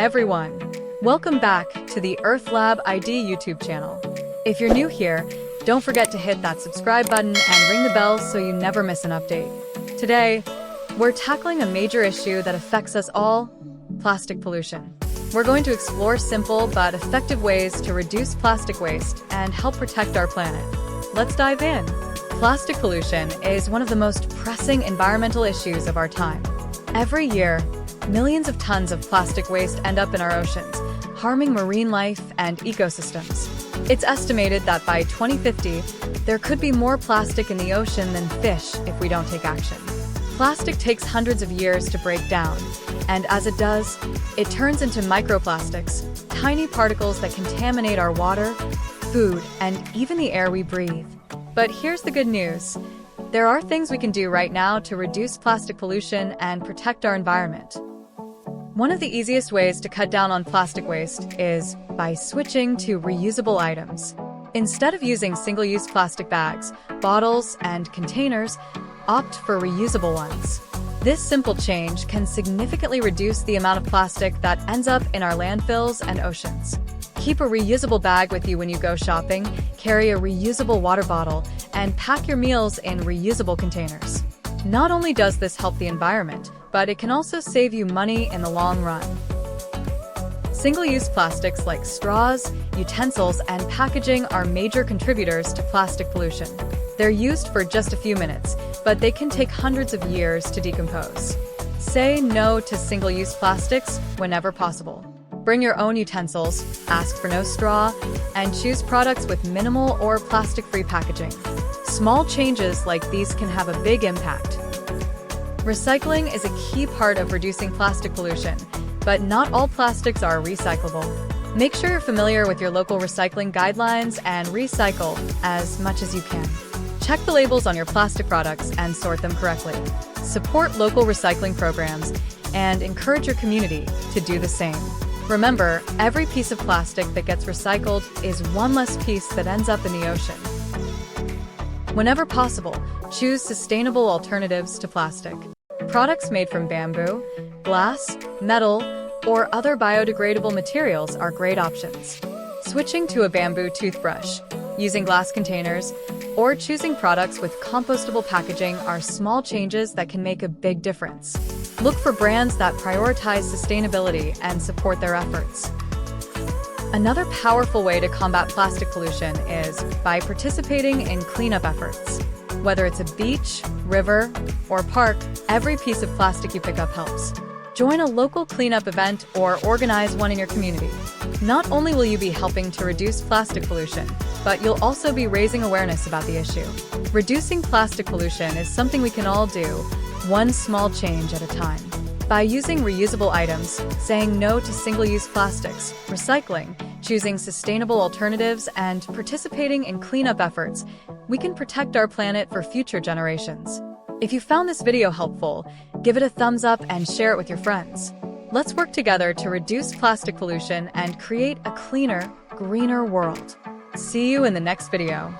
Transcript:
everyone! Welcome back to the EarthLab ID YouTube channel. If you're new here, don't forget to hit that subscribe button and ring the bell so you never miss an update. Today, we're tackling a major issue that affects us all: plastic pollution. We're going to explore simple but effective ways to reduce plastic waste and help protect our planet. Let's dive in. Plastic pollution is one of the most pressing environmental issues of our time. Every year, millions of tons of plastic waste end up in our oceans, harming marine life and ecosystems. It's estimated that by 2050, there could be more plastic in the ocean than fish if we don't take action. Plastic takes hundreds of years to break down, and as it does, it turns into microplastics, tiny particles that contaminate our water, food, and even the air we breathe. But here's the good news. There are things we can do right now to reduce plastic pollution and protect our environment. One of the easiest ways to cut down on plastic waste is by switching to reusable items. Instead of using single-use plastic bags, bottles, and containers, opt for reusable ones. This simple change can significantly reduce the amount of plastic that ends up in our landfills and oceans. Keep a reusable bag with you when you go shopping, carry a reusable water bottle, and pack your meals in reusable containers. Not only does this help the environment, but it can also save you money in the long run. Single-use plastics like straws, utensils, and packaging are major contributors to plastic pollution. They're used for just a few minutes, but they can take hundreds of years to decompose. Say no to single-use plastics whenever possible. Bring your own utensils, ask for no straw, and choose products with minimal or plastic-free packaging. Small changes like these can have a big impact. Recycling is a key part of reducing plastic pollution, but not all plastics are recyclable. Make sure you're familiar with your local recycling guidelines and recycle as much as you can. Check the labels on your plastic products and sort them correctly. Support local recycling programs and encourage your community to do the same. Remember, every piece of plastic that gets recycled is one less piece that ends up in the ocean. Whenever possible, choose sustainable alternatives to plastic. Products made from bamboo, glass, metal, or other biodegradable materials are great options. Switching to a bamboo toothbrush, using glass containers, or choosing products with compostable packaging are small changes that can make a big difference. Look for brands that prioritize sustainability and support their efforts. Another powerful way to combat plastic pollution is by participating in cleanup efforts. Whether it's a beach, river, or park, every piece of plastic you pick up helps. Join a local cleanup event or organize one in your community. Not only will you be helping to reduce plastic pollution, but you'll also be raising awareness about the issue. Reducing plastic pollution is something we can all do, one small change at a time. By using reusable items, saying no to single-use plastics, recycling, choosing sustainable alternatives, and participating in cleanup efforts, we can protect our planet for future generations. If you found this video helpful, give it a thumbs up and share it with your friends. Let's work together to reduce plastic pollution and create a cleaner, greener world. See you in the next video.